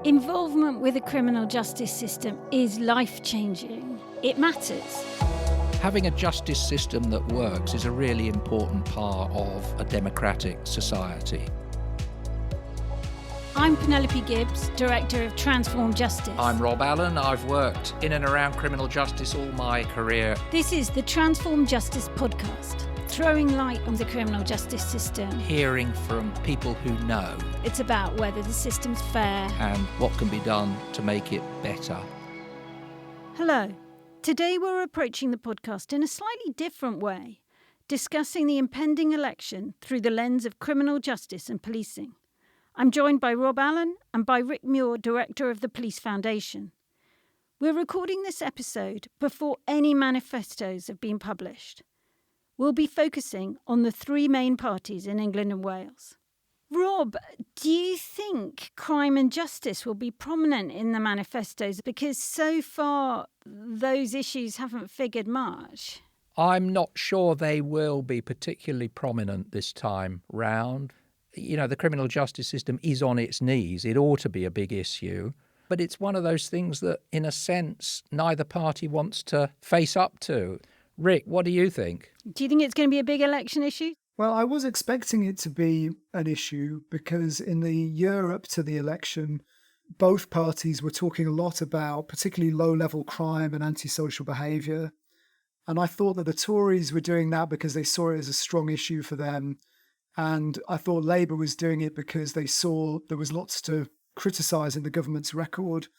Involvement with the criminal justice system is life-changing. It matters. Having a justice system that works is a really important part of a democratic society. I'm Penelope Gibbs, Director of Transform Justice. I'm Rob Allen. I've worked in and around criminal justice all my career. This is the Transform Justice podcast, throwing light on the criminal justice system. Hearing from people who know. It's about whether the system's fair and what can be done to make it better. Hello. Today we're approaching the podcast in a slightly different way, discussing the impending election through the lens of criminal justice and policing. I'm joined by Rob Allen and by Rick Muir, Director of the Police Foundation. We're recording this episode before any manifestos have been published. We'll be focusing on the three main parties in England and Wales. Rob, do you think crime and justice will be prominent in the manifestos? Because so far, those issues haven't figured much. I'm not sure they will be particularly prominent this time round. You know, the criminal justice system is on its knees. It ought to be a big issue. But it's one of those things that, in a sense, neither party wants to face up to. Rick, what do you think? Do you think it's going to be a big election issue? Well, I was expecting it to be an issue because in the year up to the election, both parties were talking a lot about particularly low-level crime and antisocial behaviour. And I thought that the Tories were doing that because they saw it as a strong issue for them. And I thought Labour was doing it because they saw there was lots to criticise in the government's record.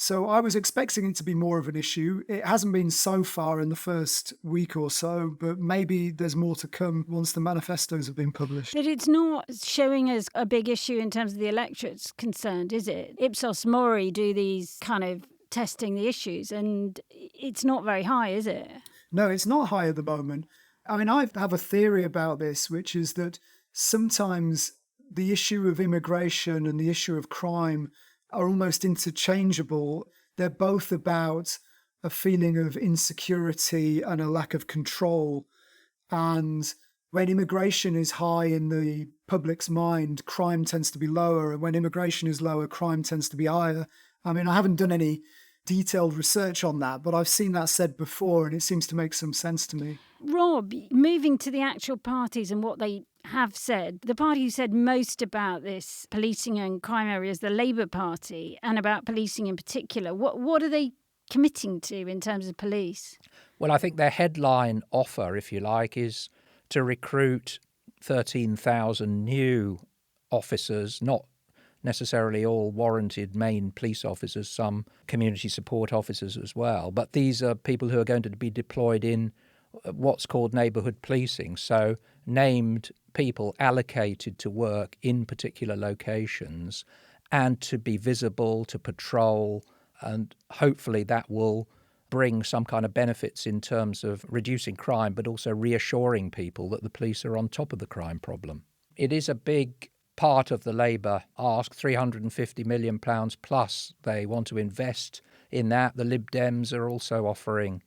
So I was expecting it to be more of an issue. It hasn't been so far in the first week or so, but maybe there's more to come once the manifestos have been published. But it's not showing as a big issue in terms of the electorate's concerned, is it? Ipsos Mori do these kind of testing the issues, and it's not very high, is it? No, it's not high at the moment. I mean, I have a theory about this, which is that sometimes the issue of immigration and the issue of crime are almost interchangeable. They're both about a feeling of insecurity and a lack of control. And when immigration is high in the public's mind, crime tends to be lower. And when immigration is lower, crime tends to be higher. I mean, I haven't done any detailed research on that, but I've seen that said before, and it seems to make some sense to me. Rob, moving to the actual parties and what they have said, the party who said most about this policing and crime area is the Labour Party, and about policing in particular. What are they committing to in terms of police? Well, I think their headline offer, if you like, is to recruit 13,000 new officers, not necessarily all warranted main police officers, some community support officers as well. But these are people who are going to be deployed in what's called neighbourhood policing. So named people allocated to work in particular locations and to be visible, to patrol, and hopefully that will bring some kind of benefits in terms of reducing crime, but also reassuring people that the police are on top of the crime problem. It is a big part of the Labour ask, £350 million plus they want to invest in that. The Lib Dems are also offering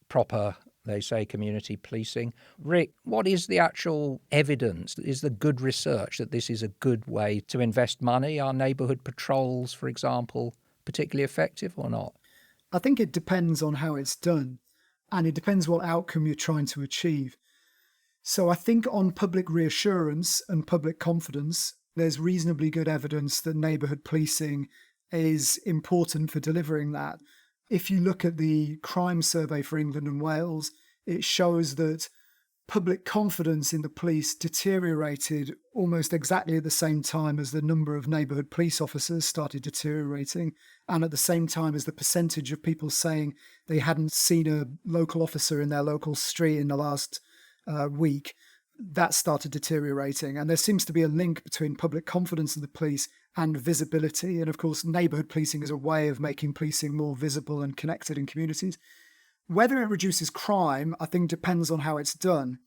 proper, they say, community policing. Rick, what is the actual evidence? Is the good research that this is a good way to invest money? Are neighbourhood patrols, for example, particularly effective or not? I think it depends on how it's done, and it depends what outcome you're trying to achieve. So I think on public reassurance and public confidence, there's reasonably good evidence that neighbourhood policing is important for delivering that. If you look at the crime survey for England and Wales, it shows that public confidence in the police deteriorated almost exactly at the same time as the number of neighbourhood police officers started deteriorating, and at the same time as the percentage of people saying they hadn't seen a local officer in their local street in the last week, that started deteriorating. And there seems to be a link between public confidence in the police and visibility. And of course, neighbourhood policing is a way of making policing more visible and connected in communities. Whether it reduces crime, I think, depends on how it's done.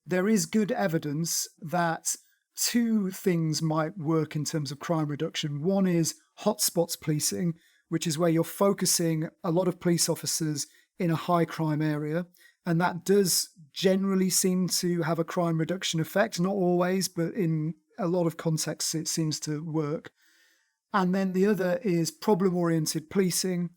There is good evidence that two things might work in terms of crime reduction. One is hotspots policing, which is where you're focusing a lot of police officers in a high crime area. And that does generally seem to have a crime reduction effect. Not always, but in a lot of contexts, it seems to work. And then the other is problem-oriented policing,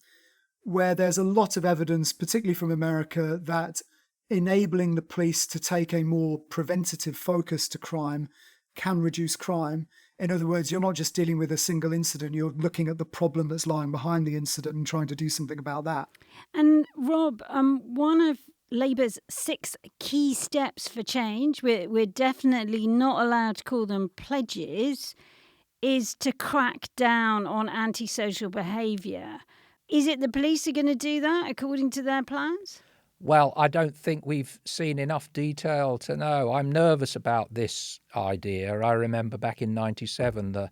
where there's a lot of evidence, particularly from America, that enabling the police to take a more preventative focus to crime can reduce crime. In other words, you're not just dealing with a single incident, you're looking at the problem that's lying behind the incident and trying to do something about that. And Rob, one of Labour's 6 key steps for change, we're definitely not allowed to call them pledges, is to crack down on antisocial behaviour. Is it the police are going to do that according to their plans? Well, I don't think we've seen enough detail to know. I'm nervous about this idea. I remember back in 97, the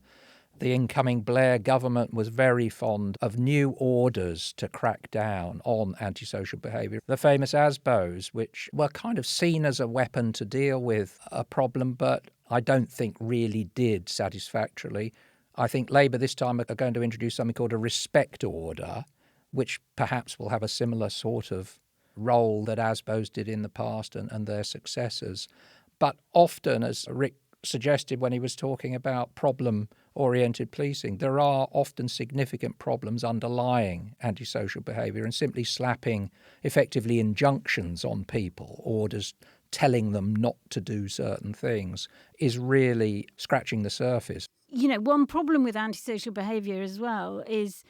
incoming Blair government was very fond of new orders to crack down on antisocial behaviour. The famous ASBOs, which were kind of seen as a weapon to deal with a problem, but I don't think really did satisfactorily. I think Labour this time are going to introduce something called a respect order, which perhaps will have a similar sort of role that ASBOs did in the past and their successors. But often, as Rick suggested when he was talking about problem-oriented policing, there are often significant problems underlying antisocial behaviour, and simply slapping effectively injunctions on people, orders telling them not to do certain things, is really scratching the surface. You know, one problem with antisocial behaviour as well is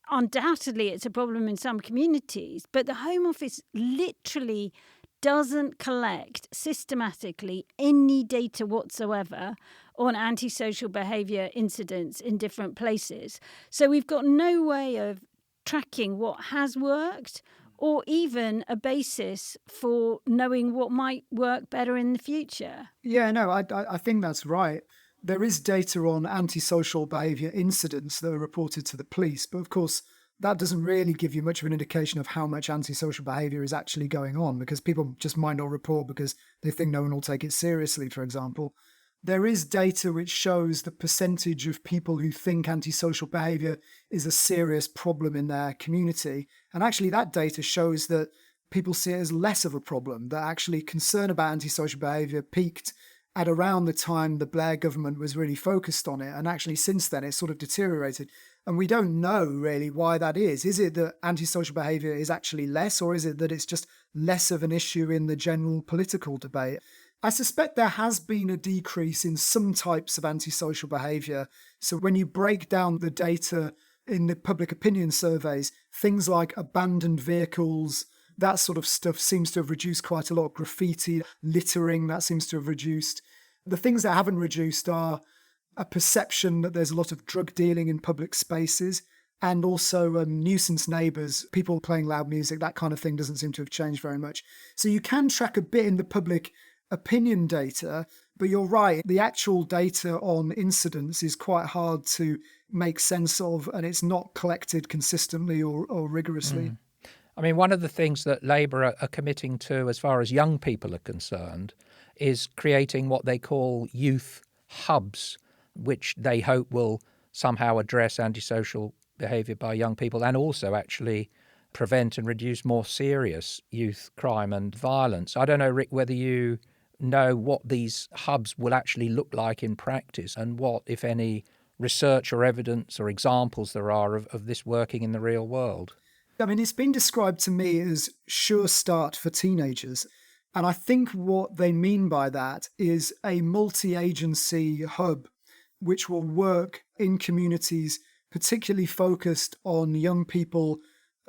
undoubtedly it's a problem in some communities, but the Home Office literally doesn't collect systematically any data whatsoever on antisocial behaviour incidents in different places. So we've got no way of tracking what has worked or even a basis for knowing what might work better in the future. Yeah, no, I think that's right. There is data on antisocial behaviour incidents that are reported to the police, but of course that doesn't really give you much of an indication of how much antisocial behaviour is actually going on, because people just might not report because they think no one will take it seriously, for example. There is data which shows the percentage of people who think antisocial behaviour is a serious problem in their community, and actually that data shows that people see it as less of a problem, that actually concern about antisocial behaviour peaked at around the time the Blair government was really focused on it. And actually since then, it's sort of deteriorated. And we don't know really why that is. Is it that antisocial behaviour is actually less, or is it that it's just less of an issue in the general political debate? I suspect there has been a decrease in some types of antisocial behaviour. So when you break down the data in the public opinion surveys, things like abandoned vehicles, that sort of stuff seems to have reduced quite a lot. Graffiti, littering, that seems to have reduced. The things that haven't reduced are a perception that there's a lot of drug dealing in public spaces, and also nuisance neighbours, people playing loud music, that kind of thing doesn't seem to have changed very much. So you can track a bit in the public opinion data, but you're right, the actual data on incidents is quite hard to make sense of, and it's not collected consistently or rigorously. I mean, one of the things that Labour are committing to as far as young people are concerned is creating what they call youth hubs, which they hope will somehow address antisocial behaviour by young people and also actually prevent and reduce more serious youth crime and violence. I don't know, Rick, whether you know what these hubs will actually look like in practice and what, if any, research or evidence or examples there are of this working in the real world. I mean, it's been described to me as Sure Start for teenagers. And I think what they mean by that is a multi-agency hub which will work in communities particularly focused on young people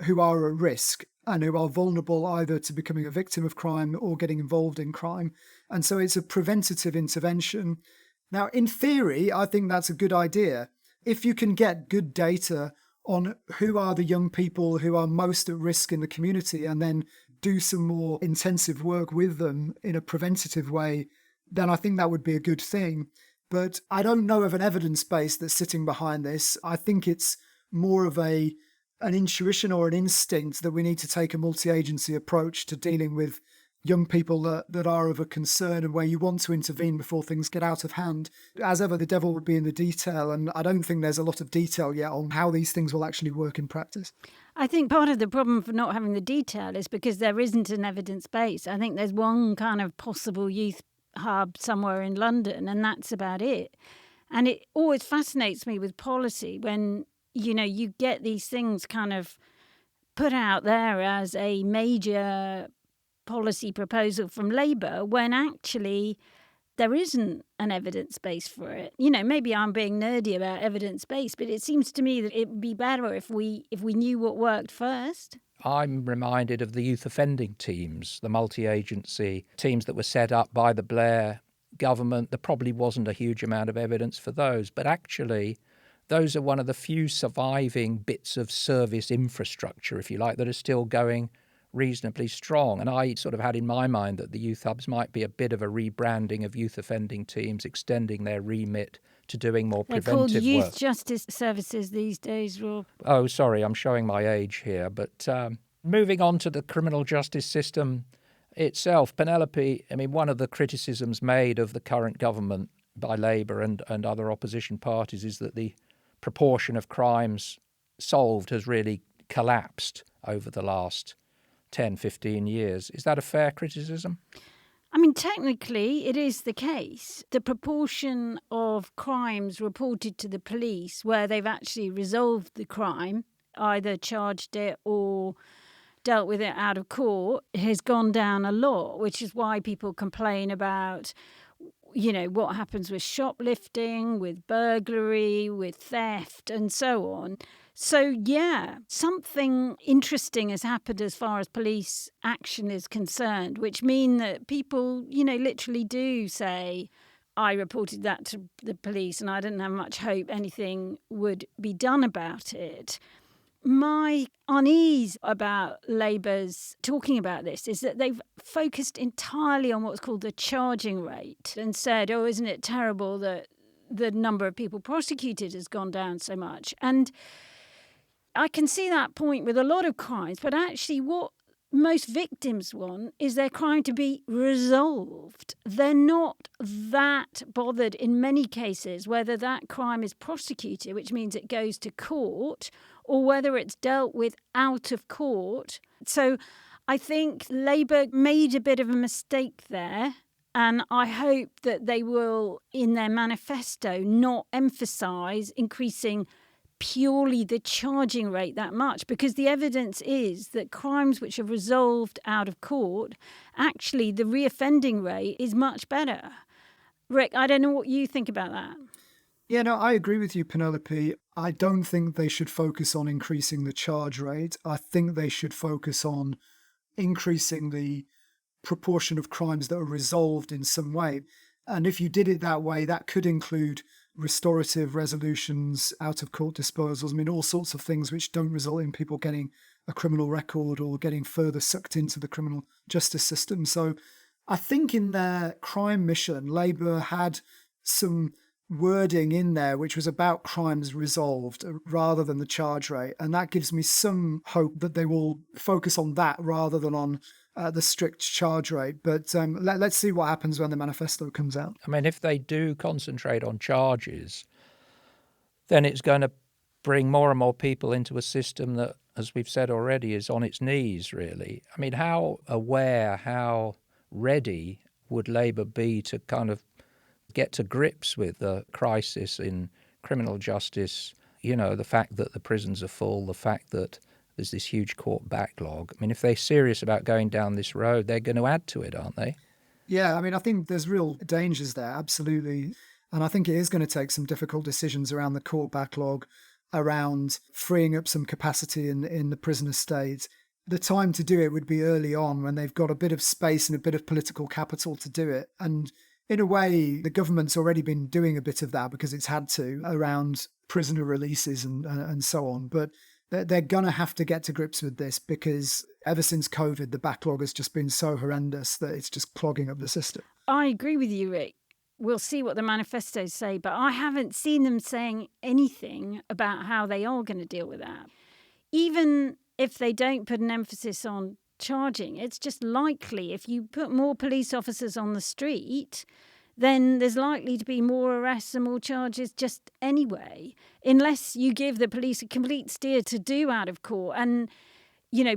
who are at risk and who are vulnerable either to becoming a victim of crime or getting involved in crime. And so it's a preventative intervention. Now, in theory, I think that's a good idea. If you can get good data on who are the young people who are most at risk in the community and then do some more intensive work with them in a preventative way, then I think that would be a good thing. But I don't know of an evidence base that's sitting behind this. I think it's more of an intuition or an instinct that we need to take a multi-agency approach to dealing with young people that are of a concern and where you want to intervene before things get out of hand. As ever, the devil would be in the detail, and I don't think there's a lot of detail yet on how these things will actually work in practice. I think part of the problem for not having the detail is because there isn't an evidence base. I think there's one kind of possible youth hub somewhere in London, and that's about it. And it always fascinates me with policy when, you get these things kind of put out there as a major policy proposal from Labour when actually there isn't an evidence base for it. Maybe I'm being nerdy about evidence base, but it seems to me that it would be better if we knew what worked first. I'm reminded of the youth offending teams, the multi-agency teams that were set up by the Blair government. There probably wasn't a huge amount of evidence for those, but actually those are one of the few surviving bits of service infrastructure, if you like, that are still going reasonably strong. And I sort of had in my mind that the youth hubs might be a bit of a rebranding of youth offending teams, extending their remit to doing more preventive work. They're called youth justice services these days, Rob. Oh, sorry, I'm showing my age here. But moving on to the criminal justice system itself, Penelope, one of the criticisms made of the current government by Labour and other opposition parties is that the proportion of crimes solved has really collapsed over the last 10, 15 years. Is that a fair criticism? Technically, it is the case. The proportion of crimes reported to the police where they've actually resolved the crime, either charged it or dealt with it out of court, has gone down a lot, which is why people complain about, what happens with shoplifting, with burglary, with theft, and so on. So, yeah, something interesting has happened as far as police action is concerned, which mean that people, literally do say, I reported that to the police and I didn't have much hope anything would be done about it. My unease about Labour's talking about this is that they've focused entirely on what's called the charging rate and said, oh, isn't it terrible that the number of people prosecuted has gone down so much? And I can see that point with a lot of crimes, but actually what most victims want is their crime to be resolved. They're not that bothered in many cases whether that crime is prosecuted, which means it goes to court, or whether it's dealt with out of court. So I think Labour made a bit of a mistake there, and I hope that they will, in their manifesto, not emphasise increasing purely the charging rate that much, because the evidence is that crimes which are resolved out of court, actually the reoffending rate is much better. Rick, I don't know what you think about that. Yeah, no, I agree with you, Penelope. I don't think they should focus on increasing the charge rate. I think they should focus on increasing the proportion of crimes that are resolved in some way. And if you did it that way, that could include restorative resolutions, out-of-court disposals, all sorts of things which don't result in people getting a criminal record or getting further sucked into the criminal justice system. So I think in their crime mission, Labour had some wording in there which was about crimes resolved rather than the charge rate. And that gives me some hope that they will focus on that rather than on the strict charge rate. But let's see what happens when the manifesto comes out. If they do concentrate on charges, then it's going to bring more and more people into a system that, as we've said already, is on its knees, really. How aware, how ready would Labour be to kind of get to grips with the crisis in criminal justice, the fact that the prisons are full, the fact that there's this huge court backlog. If they're serious about going down this road, they're going to add to it, aren't they? Yeah, I think there's real dangers there, absolutely. And I think it is going to take some difficult decisions around the court backlog, around freeing up some capacity in the prison estate. The time to do it would be early on when they've got a bit of space and a bit of political capital to do it. And in a way, the government's already been doing a bit of that because it's had to around prisoner releases and so on. But they're going to have to get to grips with this because ever since COVID, the backlog has just been so horrendous that it's just clogging up the system. I agree with you, Rick. We'll see what the manifestos say, but I haven't seen them saying anything about how they are going to deal with that. Even if they don't put an emphasis on charging, it's just likely if you put more police officers on the street, then there's likely to be more arrests and more charges just anyway, unless you give the police a complete steer to do out of court. And,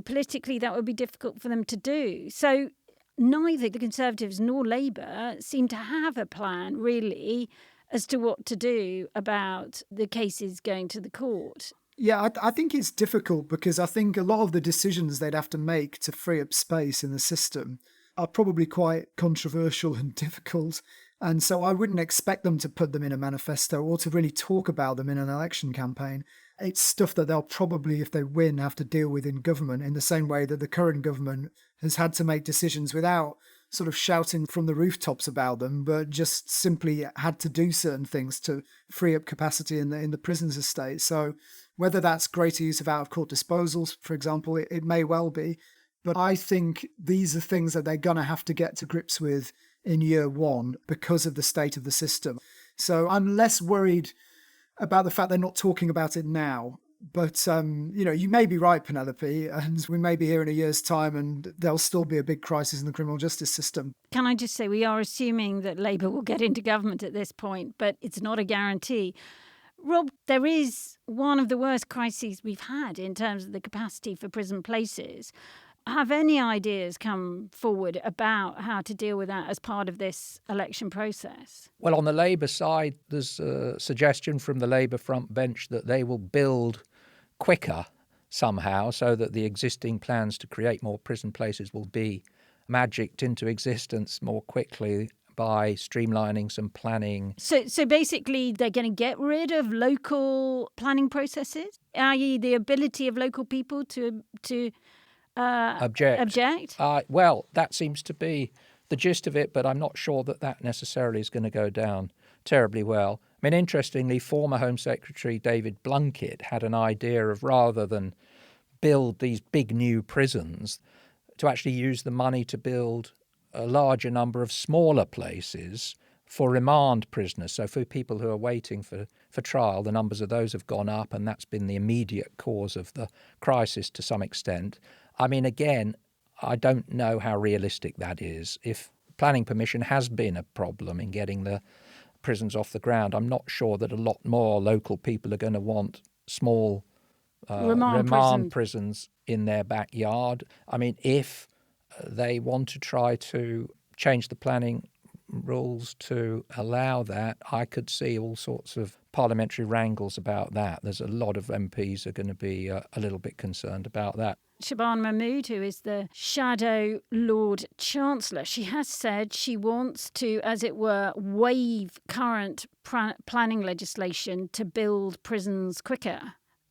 politically that would be difficult for them to do. So neither the Conservatives nor Labour seem to have a plan, really, as to what to do about the cases going to the court. Yeah, I think it's difficult because I think a lot of the decisions they'd have to make to free up space in the system are probably quite controversial and difficult. And so I wouldn't expect them to put them in a manifesto or to really talk about them in an election campaign. It's stuff that they'll probably, if they win, have to deal with in government in the same way that the current government has had to make decisions without sort of shouting from the rooftops about them, but just simply had to do certain things to free up capacity in the prisons estate. So whether that's greater use of out-of-court disposals, for example, it may well be. But I think these are things that they're going to have to get to grips with in year one because of the state of the system. So I'm less worried about the fact they're not talking about it now. But, you may be right, Penelope, and we may be here in a year's time and there'll still be a big crisis in the criminal justice system. Can I just say, we are assuming that Labour will get into government at this point, but it's not a guarantee. Rob, there is one of the worst crises we've had in terms of the capacity for prison places. Have any ideas come forward about how to deal with that as part of this election process? Well, on the Labour side, there's a suggestion from the Labour front bench that they will build quicker somehow so that the existing plans to create more prison places will be magicked into existence more quickly by streamlining some planning. So basically they're going to get rid of local planning processes, i.e. the ability of local people to object? Well, that seems to be the gist of it, but I'm not sure that necessarily is going to go down terribly well. I mean, interestingly, former Home Secretary David Blunkett had an idea of, rather than build these big new prisons, to actually use the money to build a larger number of smaller places for remand prisoners. So for people who are waiting for trial, the numbers of those have gone up, and that's been the immediate cause of the crisis to some extent. I mean, again, I don't know how realistic that is. If planning permission has been a problem in getting the prisons off the ground, I'm not sure that a lot more local people are going to want small remand prisons in their backyard. I mean, if they want to try to change the planning rules to allow that, I could see all sorts of parliamentary wrangles about that. There's a lot of MPs are going to be a little bit concerned about that. Shaban Mahmood, who is the Shadow Lord Chancellor, she has said she wants to, as it were, waive current planning legislation to build prisons quicker.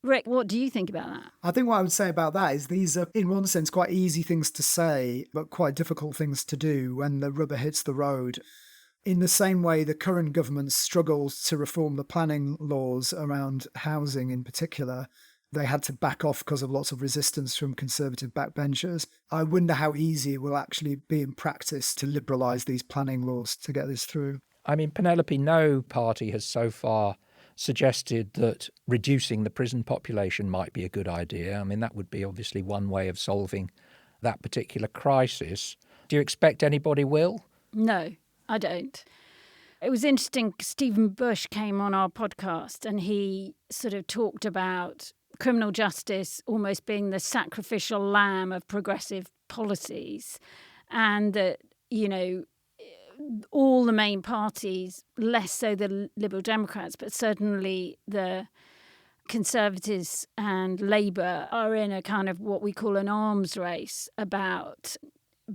Rick, what do you think about that? I think what I would say about that is these are, in one sense, quite easy things to say, but quite difficult things to do when the rubber hits the road. In the same way, the current government struggles to reform the planning laws around housing in particular. They had to back off because of lots of resistance from Conservative backbenchers. I wonder how easy it will actually be in practice to liberalise these planning laws to get this through. I mean, Penelope, no party has so far suggested that reducing the prison population might be a good idea. I mean, that would be obviously one way of solving that particular crisis. Do you expect anybody will? No, I don't. It was interesting, Stephen Bush came on our podcast and he sort of talked about criminal justice almost being the sacrificial lamb of progressive policies, and that, all the main parties, less so the Liberal Democrats, but certainly the Conservatives and Labour, are in a kind of what we call an arms race about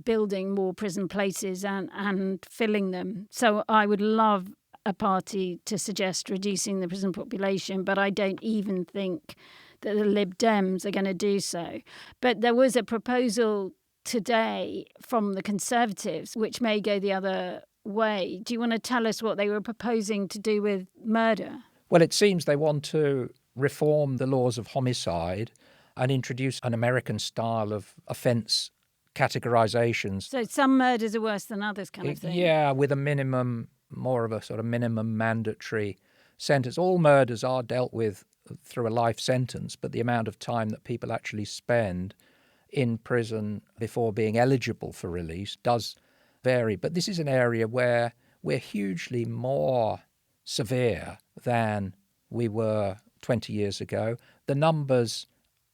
building more prison places and filling them. So I would love a party to suggest reducing the prison population, but I don't even think that the Lib Dems are going to do so. But there was a proposal today from the Conservatives which may go the other way. Do you want to tell us what they were proposing to do with murder? Well, it seems they want to reform the laws of homicide and introduce an American style of offence categorisations. So some murders are worse than others kind of thing? Yeah, with a minimum, more of a sort of minimum mandatory sentence. All murders are dealt with through a life sentence, but the amount of time that people actually spend in prison before being eligible for release does vary. But this is an area where we're hugely more severe than we were 20 years ago. The numbers,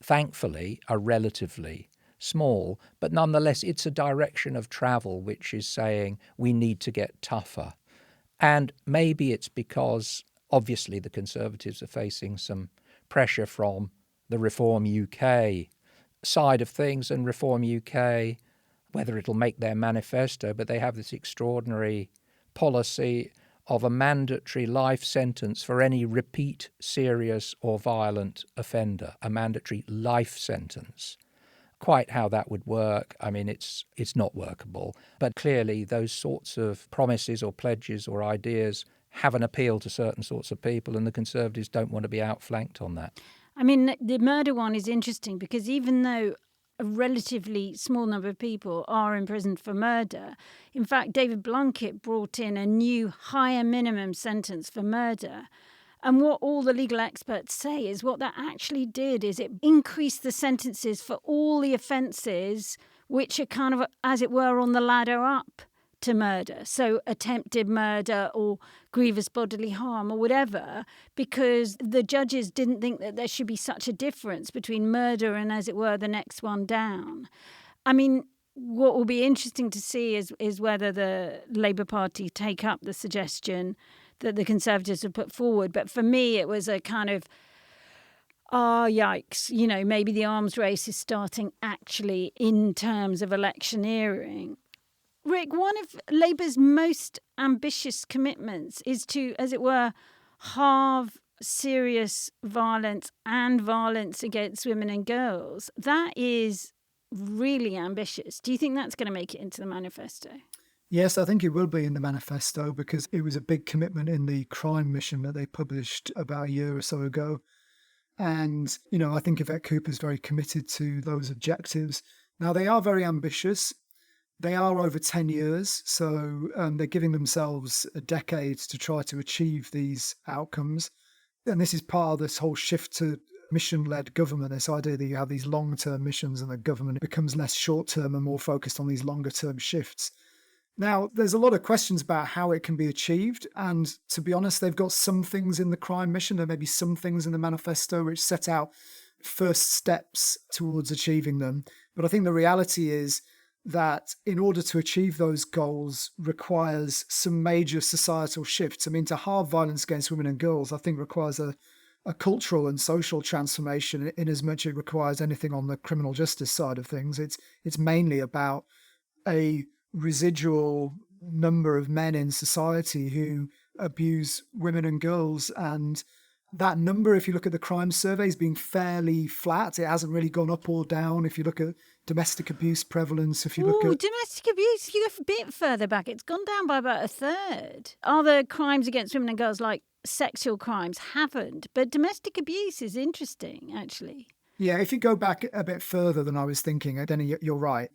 thankfully, are relatively small, but nonetheless it's a direction of travel which is saying we need to get tougher. And maybe it's because, obviously, the Conservatives are facing some pressure from the Reform UK side of things, and Reform UK, whether it'll make their manifesto, but they have this extraordinary policy of a mandatory life sentence for any repeat serious or violent offender, a mandatory life sentence. Quite how that would work, I mean, it's not workable. But clearly those sorts of promises or pledges or ideas have an appeal to certain sorts of people, and the Conservatives don't want to be outflanked on that. I mean, the murder one is interesting because even though a relatively small number of people are imprisoned for murder, in fact, David Blunkett brought in a new higher minimum sentence for murder. And what all the legal experts say is what that actually did is it increased the sentences for all the offences which are kind of, as it were, on the ladder up to murder. So attempted murder or grievous bodily harm or whatever, because the judges didn't think that there should be such a difference between murder and, as it were, the next one down. I mean, what will be interesting to see is whether the Labour Party take up the suggestion that the Conservatives have put forward. But for me, it was a kind of, yikes, maybe the arms race is starting actually in terms of electioneering. Rick, one of Labour's most ambitious commitments is to, as it were, halve serious violence and violence against women and girls. That is really ambitious. Do you think that's going to make it into the manifesto? Yes, I think it will be in the manifesto because it was a big commitment in the crime mission that they published about a year or so ago. And, I think Yvette Cooper's very committed to those objectives. Now, they are very ambitious. They are over 10 years, so they're giving themselves a decade to try to achieve these outcomes. And this is part of this whole shift to mission-led government, this idea that you have these long-term missions and the government becomes less short-term and more focused on these longer-term shifts. Now, there's a lot of questions about how it can be achieved. And to be honest, they've got some things in the crime mission. There may be some things in the manifesto which set out first steps towards achieving them. But I think the reality is that in order to achieve those goals requires some major societal shifts. I mean, to halve violence against women and girls, I think requires a cultural and social transformation in as much as it requires anything on the criminal justice side of things. It's mainly about a residual number of men in society who abuse women and girls, and that number, if you look at the crime surveys, being fairly flat. It hasn't really gone up or down. If you look at domestic abuse prevalence, if you look at domestic abuse, if you go a bit further back, it's gone down by about a third. Other crimes against women and girls, like sexual crimes, haven't, but domestic abuse is interesting, actually. Yeah, if you go back a bit further than I was thinking, then you're right.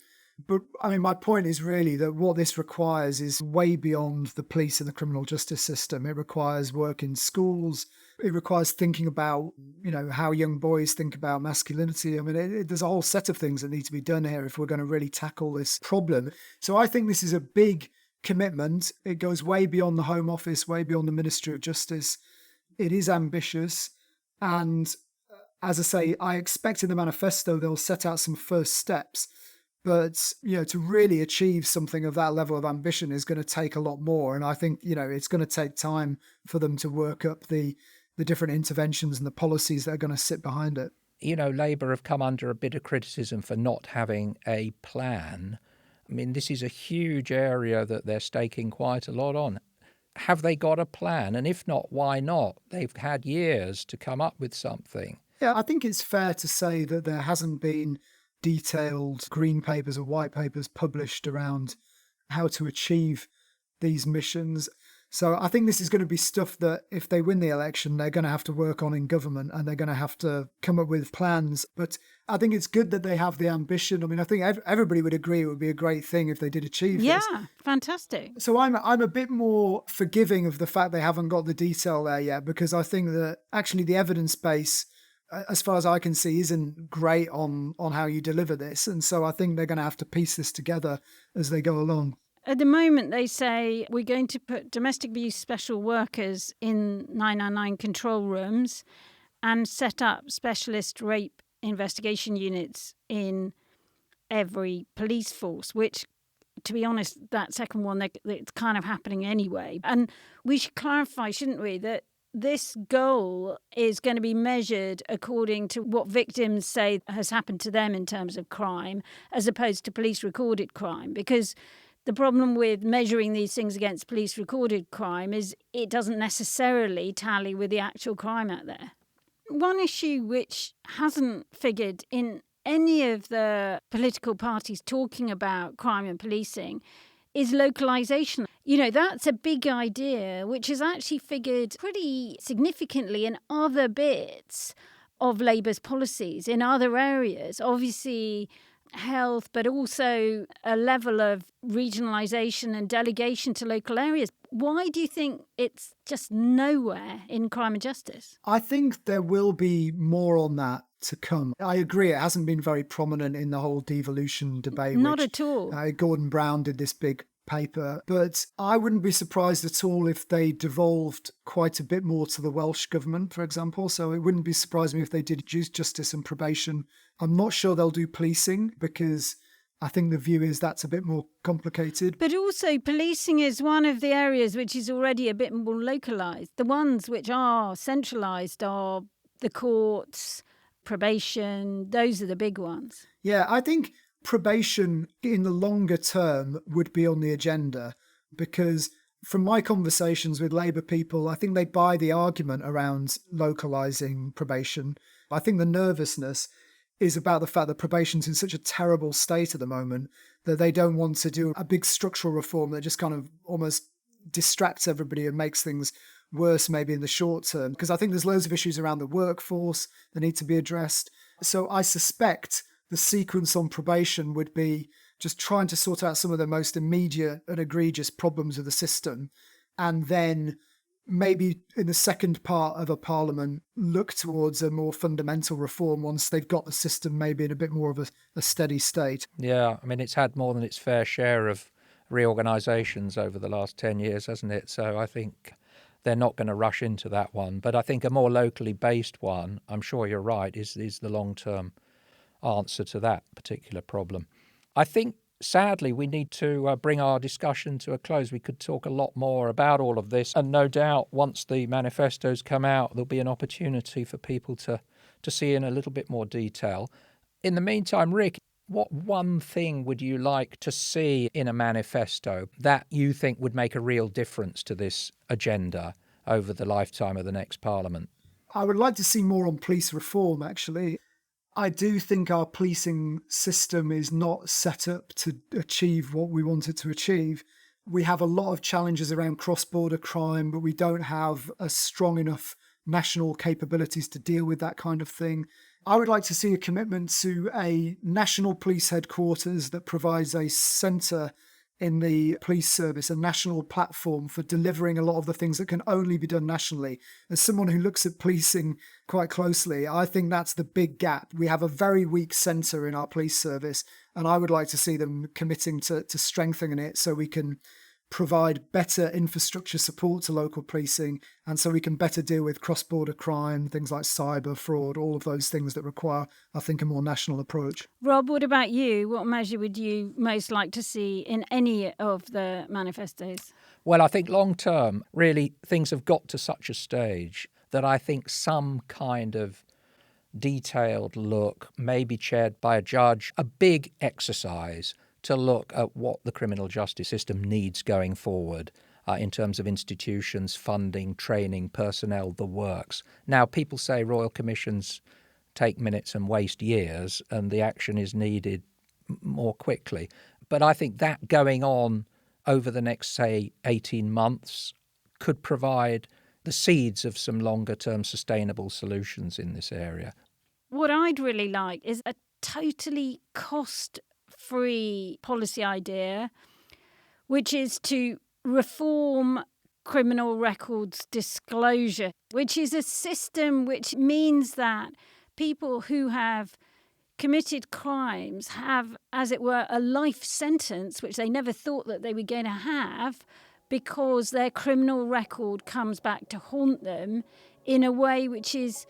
But I mean, my point is really that what this requires is way beyond the police and the criminal justice system. It requires work in schools. It requires thinking about, how young boys think about masculinity. I mean, there's a whole set of things that need to be done here if we're going to really tackle this problem. So I think this is a big commitment. It goes way beyond the Home Office, way beyond the Ministry of Justice. It is ambitious. And as I say, I expect in the manifesto they'll set out some first steps. But, to really achieve something of that level of ambition is going to take a lot more. And I think, it's going to take time for them to work up the different interventions and the policies that are going to sit behind it. Labour have come under a bit of criticism for not having a plan. I mean, this is a huge area that they're staking quite a lot on. Have they got a plan? And if not, why not? They've had years to come up with something. Yeah, I think it's fair to say that there hasn't been detailed green papers or white papers published around how to achieve these missions. So I think this is going to be stuff that if they win the election, they're going to have to work on in government and they're going to have to come up with plans. But I think it's good that they have the ambition. I mean, I think everybody would agree it would be a great thing if they did achieve this. Yeah, fantastic. So I'm a bit more forgiving of the fact they haven't got the detail there yet, because I think that actually the evidence base, as far as I can see, isn't great on how you deliver this. And so I think they're going to have to piece this together as they go along. At the moment, they say we're going to put domestic abuse special workers in 999 control rooms and set up specialist rape investigation units in every police force, which to be honest, that second one, it's kind of happening anyway. And we should clarify, shouldn't we, that this goal is going to be measured according to what victims say has happened to them in terms of crime, as opposed to police recorded crime. Because the problem with measuring these things against police recorded crime is it doesn't necessarily tally with the actual crime out there. One issue which hasn't figured in any of the political parties talking about crime and policing is localisation. You know, that's a big idea which has actually figured pretty significantly in other bits of Labour's policies, in other areas. Obviously, health, but also a level of regionalisation and delegation to local areas. Why do you think it's just nowhere in crime and justice? I think there will be more on that to come. I agree, it hasn't been very prominent in the whole devolution debate. Not at all. Gordon Brown did this big paper, but I wouldn't be surprised at all if they devolved quite a bit more to the Welsh government, for example. So it wouldn't be surprising me if they did youth justice and probation. I'm not sure they'll do policing because I think the view is that's a bit more complicated. But also policing is one of the areas which is already a bit more localised. The ones which are centralised are the courts, probation, those are the big ones. Yeah, I think probation in the longer term would be on the agenda because from my conversations with Labour people, I think they buy the argument around localising probation. I think the nervousness is about the fact that probation's in such a terrible state at the moment that they don't want to do a big structural reform that just kind of almost distracts everybody and makes things worse maybe in the short term. Because I think there's loads of issues around the workforce that need to be addressed. So I suspect the sequence on probation would be just trying to sort out some of the most immediate and egregious problems of the system, and then maybe in the second part of a parliament look towards a more fundamental reform once they've got the system maybe in a bit more of a steady state. Yeah, I mean, it's had more than its fair share of reorganisations over the last 10 years, hasn't it? So I think they're not going to rush into that one. But I think a more locally based one, I'm sure you're right, is the long-term answer to that particular problem. I think, sadly, we need to bring our discussion to a close. We could talk a lot more about all of this. And no doubt, once the manifestos come out, there'll be an opportunity for people to see in a little bit more detail. In the meantime, Rick, what one thing would you like to see in a manifesto that you think would make a real difference to this agenda over the lifetime of the next Parliament? I would like to see more on police reform, actually. I do think our policing system is not set up to achieve what we want it to achieve. We have a lot of challenges around cross-border crime, but we don't have a strong enough national capabilities to deal with that kind of thing. I would like to see a commitment to a national police headquarters that provides a centre in the police service, a national platform for delivering a lot of the things that can only be done nationally. As someone who looks at policing quite closely, I think that's the big gap. We have a very weak centre in our police service, and I would like to see them committing to strengthening it so we can provide better infrastructure support to local policing, and so we can better deal with cross-border crime, things like cyber fraud, all of those things that require, I think, a more national approach. Rob, what about you? What measure would you most like to see in any of the manifestos? Well, I think long term, really, things have got to such a stage that I think some kind of detailed look, maybe chaired by a judge, a big exercise to look at what the criminal justice system needs going forward in terms of institutions, funding, training, personnel, the works. Now, people say royal commissions take minutes and waste years, and the action is needed more quickly. But I think that going on over the next, say, 18 months could provide the seeds of some longer-term sustainable solutions in this area. What I'd really like is a totally cost-free policy idea, which is to reform criminal records disclosure, which is a system which means that people who have committed crimes have, as it were, a life sentence, which they never thought that they were going to have, because their criminal record comes back to haunt them in a way which is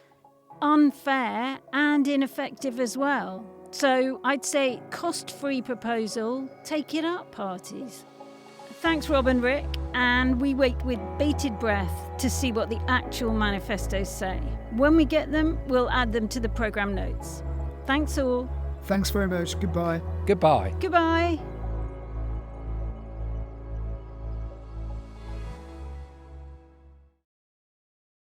unfair and ineffective as well. So I'd say cost-free proposal, take it up, parties. Thanks, Rob and Rick, and we wait with bated breath to see what the actual manifestos say. When we get them, we'll add them to the programme notes. Thanks all. Thanks very much. Goodbye. Goodbye. Goodbye.